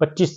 25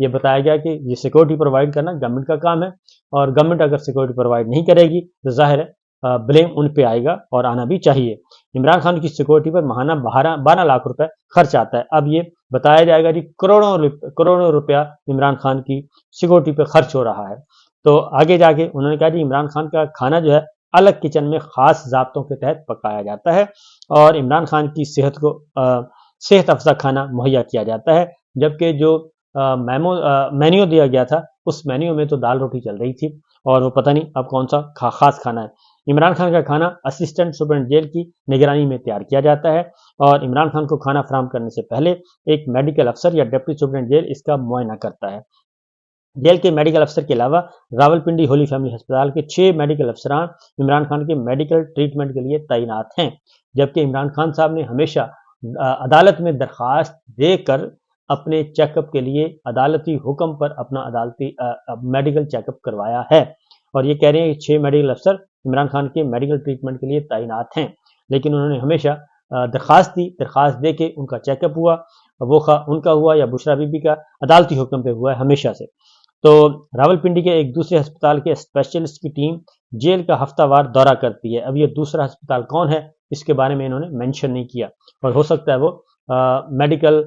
یہ بتایا گیا کہ یہ سیکورٹی پرووائڈ کرنا گورنمنٹ کا کام ہے، اور گورنمنٹ اگر سیکورٹی پرووائڈ نہیں کرے گی تو ظاہر ہے بلیم ان پہ آئے گا، اور آنا بھی چاہیے۔ عمران خان کی سیکورٹی پر ماہانہ 12 لاکھ روپے خرچ آتا ہے۔ اب یہ بتایا جائے گا کہ کروڑوں روپیہ عمران خان کی سیکورٹی پہ خرچ ہو رہا ہے۔ تو آگے جا کے انہوں نے کہا کہ عمران خان کا کھانا جو ہے الگ کچن میں خاص ضابطوں کے تحت پکایا جاتا ہے، اور عمران خان کی صحت افزا کھانا مہیا کیا جاتا ہے، جبکہ جو مینیو دیا گیا تھا اس مینیو میں تو دال روٹی چل رہی تھی، اور وہ پتہ نہیں اب کون سا خاص کھانا ہے۔ عمران خان کا کھانا اسسٹنٹ سپرنٹینڈنٹ جیل کی نگرانی میں تیار کیا جاتا ہے، اور عمران خان کو کھانا فراہم کرنے سے پہلے ایک میڈیکل افسر یا ڈپٹی سپرنٹینڈنٹ جیل اس کا معائنہ کرتا ہے۔ جیل کے میڈیکل افسر کے علاوہ راولپنڈی ہولی فیملی ہسپتال کے 6 میڈیکل افسران عمران خان کے میڈیکل ٹریٹمنٹ کے لیے تعینات ہیں، جبکہ عمران خان صاحب نے ہمیشہ عدالت میں درخواست دے کر اپنے چیک اپ کے لیے عدالتی حکم پر اپنا عدالتی میڈیکل چیک اپ کروایا ہے، اور یہ کہہ رہے ہیں کہ 6 میڈیکل افسر عمران خان کے میڈیکل ٹریٹمنٹ کے لیے تعینات ہیں، لیکن انہوں نے ہمیشہ درخواست دے کے ان کا چیک اپ ہوا، وہ ان کا ہوا یا بشرا بی بی کا، عدالتی حکم پہ ہوا ہے ہمیشہ سے۔ تو راولپنڈی کے ایک دوسرے ہسپتال کے اسپیشلسٹ کی ٹیم جیل کا ہفتہ وار دورہ کرتی ہے۔ اب یہ دوسرا ہسپتال کون ہے اس کے بارے میں انہوں نے مینشن نہیں کیا، اور ہو سکتا ہے وہ میڈیکل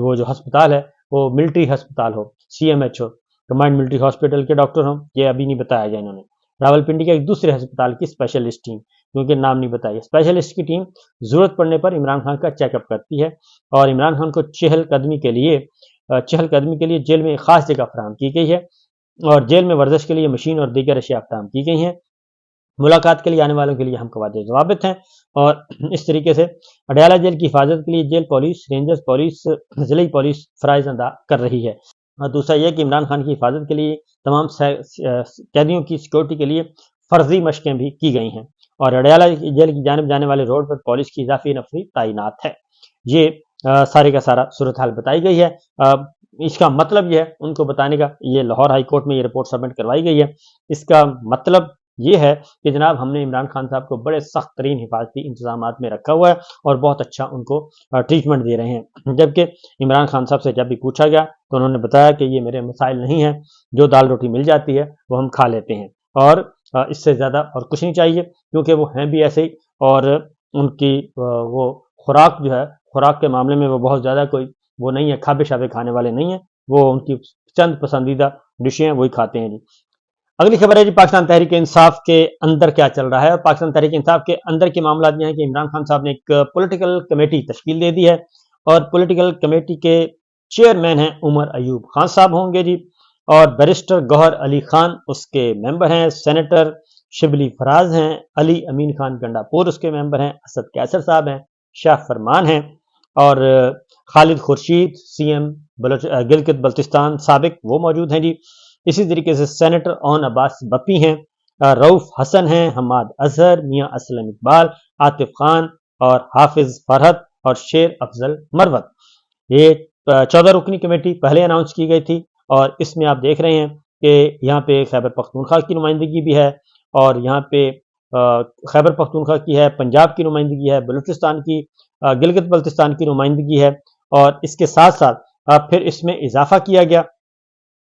وہ جو ہسپتال ہے وہ ملٹری ہسپتال ہو، CMH ہو، کمانڈ ملٹری ہاسپٹل کے ڈاکٹر ہوں، یہ ابھی نہیں بتایا گیا انہوں نے۔ راولپنڈی کے ایک دوسرے ہسپتال کی اسپیشلسٹ ٹیم، کیونکہ نام نہیں بتایا، اسپیشلسٹ کی ٹیم ضرورت پڑنے پر عمران خان کا چیک اپ کرتی ہے، اور عمران خان کو چہل قدمی کے لیے جیل میں ایک خاص جگہ فراہم کی گئی ہے، اور جیل میں ورزش کے لیے مشین اور دیگر اشیاء فراہم کی گئی ہیں۔ ملاقات کے لیے آنے والوں کے لیے ہم قواعد و ضوابط ہیں، اور اس طریقے سے اڈیالہ جیل کی حفاظت کے لیے جیل پولیس، رینجرز پولیس، ضلعی پولیس فرائض ادا کر رہی ہے۔ اور دوسرا یہ کہ عمران خان کی حفاظت کے لیے تمام قیدیوں کی سیکورٹی کے لیے فرضی مشقیں بھی کی گئی ہیں، اور اڈیالہ جیل کی جانب جانے والے روڈ پر پولیس کی اضافی نفری تعینات ہے۔ یہ سارے کا سارا صورتحال بتائی گئی ہے۔ اس کا مطلب یہ ہے ان کو بتانے کا، یہ لاہور ہائی کورٹ میں یہ رپورٹ سبمٹ کروائی گئی ہے، اس کا مطلب یہ ہے کہ جناب ہم نے عمران خان صاحب کو بڑے سخت ترین حفاظتی انتظامات میں رکھا ہوا ہے، اور بہت اچھا ان کو ٹریٹمنٹ دے رہے ہیں۔ جبکہ عمران خان صاحب سے جب بھی پوچھا گیا تو انہوں نے بتایا کہ یہ میرے مسائل نہیں ہیں، جو دال روٹی مل جاتی ہے وہ ہم کھا لیتے ہیں، اور اس سے زیادہ اور کچھ نہیں چاہیے، کیونکہ وہ ہیں بھی ایسے ہی، اور ان کی وہ خوراک جو ہے، خوراک کے معاملے میں وہ بہت زیادہ کوئی وہ نہیں ہے، کھابے شابے کھانے والے نہیں ہیں، وہ ان کی چند پسندیدہ ڈشیں ہیں وہی کھاتے ہیں جی۔ اگلی خبر ہے جی پاکستان تحریک انصاف کے اندر کیا چل رہا ہے، اور پاکستان تحریک انصاف کے اندر کے معاملات یہ ہیں کہ عمران خان صاحب نے ایک پولیٹیکل کمیٹی تشکیل دے دی ہے، اور پولیٹیکل کمیٹی کے چیئرمین ہیں عمر ایوب خان صاحب ہوں گے جی، اور بیرسٹر گوہر علی خان اس کے ممبر ہیں، سینیٹر شبلی فراز ہیں، علی امین خان گنڈا پور اس کے ممبر ہیں، اسد کیسر صاحب ہیں، شاہ فرمان ہیں، اور خالد خورشید CM گلگت بلتستان سابق وہ موجود ہیں جی۔ اسی طریقے سے سینیٹر اون عباس بپی ہیں، رؤف حسن ہیں، حماد اظہر، میاں اسلم اقبال، عاطف خان، اور حافظ فرحت، اور شیر افضل مروت۔ یہ 14 رکنی کمیٹی پہلے اناؤنس کی گئی تھی، اور اس میں آپ دیکھ رہے ہیں کہ یہاں پہ خیبر پختونخوا کی نمائندگی بھی ہے، اور یہاں پہ خیبر پختونخوا کی ہے، پنجاب کی نمائندگی ہے، بلوچستان کی، گلگت بلتستان کی نمائندگی ہے، اور اس کے ساتھ ساتھ پھر اس میں اضافہ کیا گیا،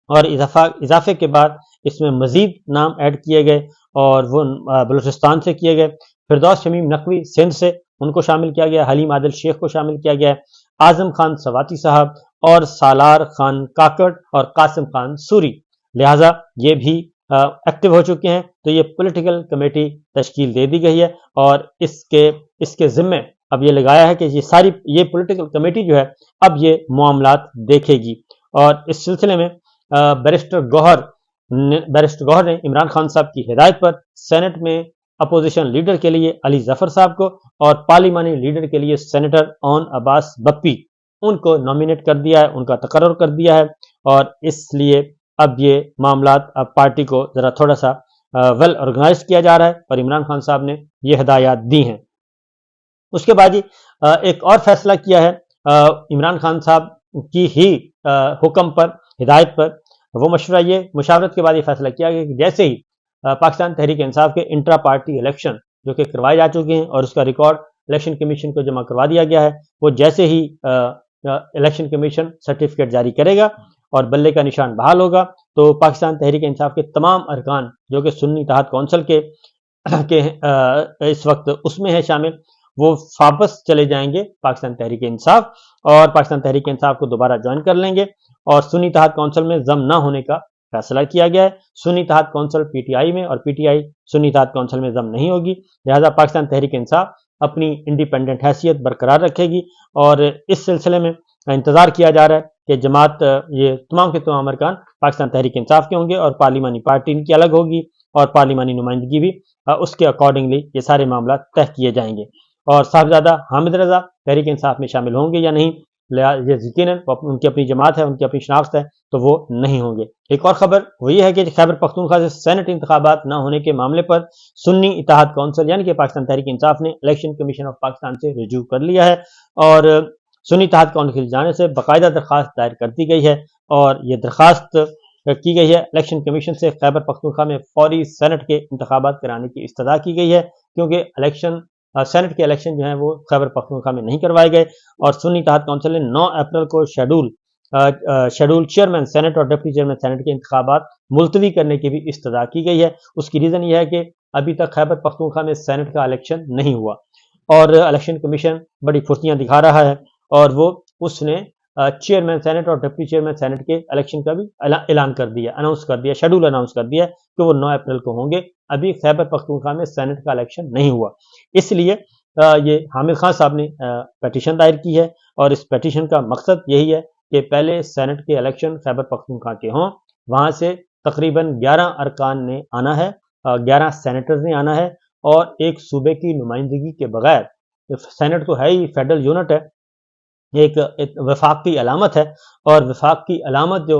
اور اضافے کے بعد اس میں مزید نام ایڈ کیے گئے، اور وہ بلوچستان سے کیے گئے۔ فردوس شمیم نقوی سندھ سے، ان کو شامل کیا گیا، حلیم عادل شیخ کو شامل کیا گیا، اعظم خان سواتی صاحب، اور سالار خان کاکڑ، اور قاسم خان سوری، لہٰذا یہ بھی ایکٹیو ہو چکے ہیں۔ تو یہ پولیٹیکل کمیٹی تشکیل دے دی گئی ہے، اور اس کے ذمے اب یہ لگایا ہے کہ یہ پولیٹیکل کمیٹی جو ہے اب یہ معاملات دیکھے گی، اور اس سلسلے میں بیرسٹر گوہر نے عمران خان صاحب کی ہدایت پر سینٹ میں اپوزیشن لیڈر کے لیے علی ظفر صاحب کو، اور پارلیمانی لیڈر کے لیے سینیٹر اون عباس بپی، ان کو نامینیٹ کر دیا ہے، ان کا تقرر کر دیا ہے، اور اس لیے اب یہ معاملات اب پارٹی کو ذرا تھوڑا سا ویل آرگنائز کیا جا رہا ہے، اور عمران خان صاحب نے یہ ہدایات دی ہیں۔ اس کے بعد ایک اور فیصلہ کیا ہے عمران خان صاحب کی ہی حکم پر، ہدایت پر، وہ مشاورت کے بعد یہ فیصلہ کیا گیا کہ جیسے ہی پاکستان تحریک انصاف کے انٹرا پارٹی الیکشن جو کہ کروائے جا چکے ہیں، اور اس کا ریکارڈ الیکشن کمیشن کو جمع کروا دیا گیا ہے، وہ جیسے ہی الیکشن کمیشن سرٹیفکیٹ جاری کرے گا اور بلے کا نشان بحال ہوگا تو پاکستان تحریک انصاف کے تمام ارکان جو کہ سنی اتحاد کونسل کے اس وقت اس میں ہے شامل، وہ واپس چلے جائیں گے پاکستان تحریک انصاف، اور پاکستان تحریک انصاف کو دوبارہ جوائن کر لیں گے، اور سنی اتحاد کونسل میں ضم نہ ہونے کا فیصلہ کیا گیا ہے۔ سنی اتحاد کونسل پی ٹی آئی میں اور پی ٹی آئی سنی اتحاد کونسل میں ضم نہیں ہوگی، لہذا پاکستان تحریک انصاف اپنی انڈیپینڈنٹ حیثیت برقرار رکھے گی، اور اس سلسلے میں انتظار کیا جا رہا ہے کہ جماعت یہ تمام کے تمام ارکان پاکستان تحریک انصاف کے ہوں گے، اور پارلیمانی پارٹی ان کی الگ ہوگی، اور پارلیمانی نمائندگی بھی اس کے اکارڈنگلی یہ سارے معاملات طے کیے جائیں گے۔ اور صاحبزادہ حامد رضا تحریک انصاف میں شامل ہوں گے یا نہیں، یہ یقیناً ان کی اپنی جماعت ہے، ان کی اپنی شناخت ہے، تو وہ نہیں ہوں گے۔ ایک اور خبر وہ یہ ہے کہ خیبر پختونخوا سے سینٹ انتخابات نہ ہونے کے معاملے پر سنی اتحاد کونسل یعنی کہ پاکستان تحریک انصاف نے الیکشن کمیشن آف پاکستان سے رجوع کر لیا ہے، اور سنی اتحاد کونسل کی جانب سے باقاعدہ درخواست دائر کر دی گئی ہے، اور یہ درخواست کی گئی ہے الیکشن کمیشن سے خیبر پختونخوا میں فوری سینٹ کے انتخابات کرانے کی استدعا کی گئی ہے، کیونکہ سینٹ کے الیکشن جو ہیں وہ خیبر پختونخوا میں نہیں کروائے گئے، اور سنی اتحاد کونسل نے 9 اپریل کو شیڈول چیئرمین سینٹ اور ڈپٹی چیئرمین سینٹ کے انتخابات ملتوی کرنے کی بھی استدعا کی گئی ہے۔ اس کی ریزن یہ ہے کہ ابھی تک خیبر پختونخوا میں سینٹ کا الیکشن نہیں ہوا، اور الیکشن کمیشن بڑی پھرتیاں دکھا رہا ہے، اور وہ اس نے چیئرمین سینٹ اور ڈپٹی چیئرمین سینٹ کے الیکشن کا بھی اعلان کر دیا، اناؤنس کر دیا، شیڈول اناؤنس کر دیا کہ وہ 9 اپریل کو ہوں گے۔ ابھی خیبر پختونخوا میں سینٹ کا الیکشن نہیں ہوا، اس لیے یہ حامد خان صاحب نے پیٹیشن دائر کی ہے، اور اس پیٹیشن کا مقصد یہی ہے کہ پہلے سینٹ کے الیکشن خیبر پختونخوا کے ہوں، وہاں سے تقریباً 11 ارکان نے آنا ہے، 11 سینیٹرز نے آنا ہے، اور ایک صوبے کی نمائندگی کے بغیر، سینٹ تو ہے ہی فیڈرل یونٹ ہے، ایک وفاق کی علامت ہے، اور وفاق کی علامت جو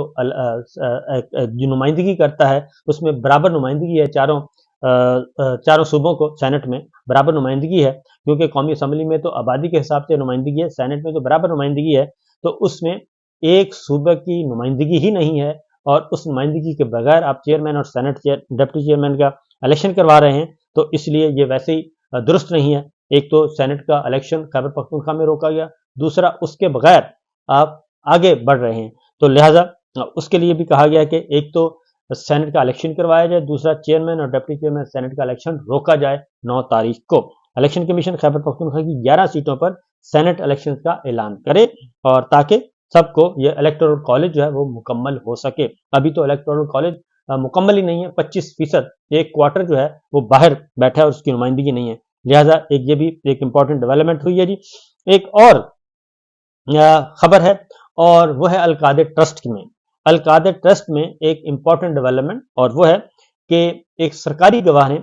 نمائندگی کرتا ہے اس میں برابر نمائندگی ہے، چاروں صوبوں کو سینٹ میں برابر نمائندگی ہے، کیونکہ قومی اسمبلی میں تو آبادی کے حساب سے نمائندگی ہے، سینٹ میں تو برابر نمائندگی ہے، تو اس میں ایک صوبہ کی نمائندگی ہی نہیں ہے، اور اس نمائندگی کے بغیر آپ چیئرمین اور سینٹ ڈپٹی چیئرمین کا الیکشن کروا رہے ہیں، تو اس لیے یہ ویسے ہی درست نہیں ہے۔ ایک تو سینٹ کا الیکشن خیبر پختونخوا میں روکا گیا، دوسرا اس کے بغیر آپ آگے بڑھ رہے ہیں، تو لہٰذا اس کے لیے بھی کہا گیا کہ ایک تو سینٹ کا الیکشن کروایا جائے، دوسرا چیئرمین اور ڈپٹی چیئرمین سینٹ کا الیکشن روکا جائے 9 تاریخ کو۔ الیکشن کمیشن خیبر پختونخوا کی 11 سیٹوں پر سینٹ الیکشن کا اعلان کرے، اور تاکہ سب کو یہ الیکٹورل کالج جو ہے وہ مکمل ہو سکے۔ ابھی تو الیکٹورل کالج مکمل ہی نہیں ہے، 25%، ایک کوارٹر جو ہے وہ باہر بیٹھا ہے اور اس کی نمائندگی نہیں ہے، لہٰذا یہ بھی ایک امپورٹنٹ ڈیولپمنٹ ہوئی ہے جی۔ ایک اور خبر ہے، اور وہ ہے القادر ٹرسٹ میں۔ القادر ٹرسٹ میں ایک امپورٹنٹ ڈیولپمنٹ، اور وہ ہے کہ ایک سرکاری گواہ نے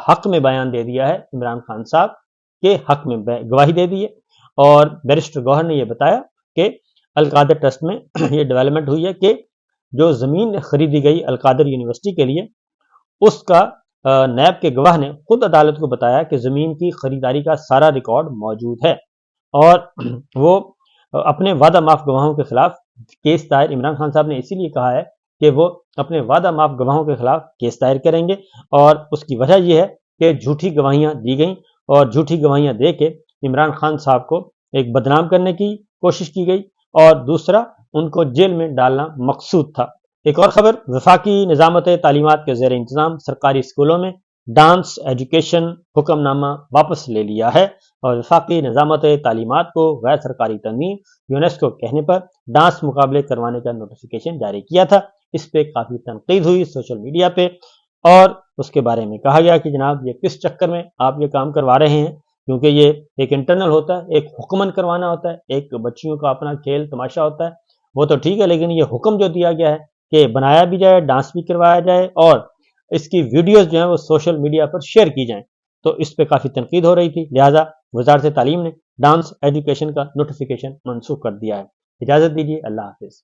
حق میں بیان دے دیا ہے، عمران خان صاحب کے حق میں گواہی دے دی ہے، اور بیرسٹر گوہر نے یہ بتایا کہ القادر ٹرسٹ میں یہ ڈیولپمنٹ ہوئی ہے کہ جو زمین خریدی گئی القادر یونیورسٹی کے لیے، اس کا نیب کے گواہ نے خود عدالت کو بتایا کہ زمین کی خریداری کا سارا ریکارڈ موجود ہے، اور وہ اپنے وعدہ معاف گواہوں کے خلاف کیس دائر، عمران خان صاحب نے اسی لیے کہا ہے کہ وہ اپنے وعدہ معاف گواہوں کے خلاف کیس دائر کریں گے، اور اس کی وجہ یہ ہے کہ جھوٹی گواہیاں دی گئیں، اور جھوٹی گواہیاں دے کے عمران خان صاحب کو ایک بدنام کرنے کی کوشش کی گئی، اور دوسرا ان کو جیل میں ڈالنا مقصود تھا۔ ایک اور خبر، وفاقی نظامت تعلیمات کے زیر انتظام سرکاری اسکولوں میں ڈانس ایجوکیشن حکم نامہ واپس لے لیا ہے، اور وفاقی نظامت تعلیمات کو غیر سرکاری تنظیم یونیسکو کہنے پر ڈانس مقابلے کروانے کا نوٹیفیکیشن جاری کیا تھا۔ اس پہ کافی تنقید ہوئی سوشل میڈیا پہ، اور اس کے بارے میں کہا گیا کہ جناب یہ کس چکر میں آپ یہ کام کروا رہے ہیں، کیونکہ یہ ایک انٹرنل ہوتا ہے، ایک حکمن کروانا ہوتا ہے، ایک بچیوں کا اپنا کھیل تماشا ہوتا ہے، وہ تو ٹھیک ہے، لیکن یہ حکم جو دیا گیا ہے کہ بنایا بھی جائے، ڈانس بھی کروایا جائے، اور اس کی ویڈیوز جو ہیں وہ سوشل میڈیا پر شیئر کی جائیں، تو اس پہ کافی تنقید ہو رہی تھی، لہٰذا وزارت تعلیم نے ڈانس ایجوکیشن کا نوٹیفیکیشن منسوخ کر دیا ہے۔ اجازت دیجیے، اللہ حافظ۔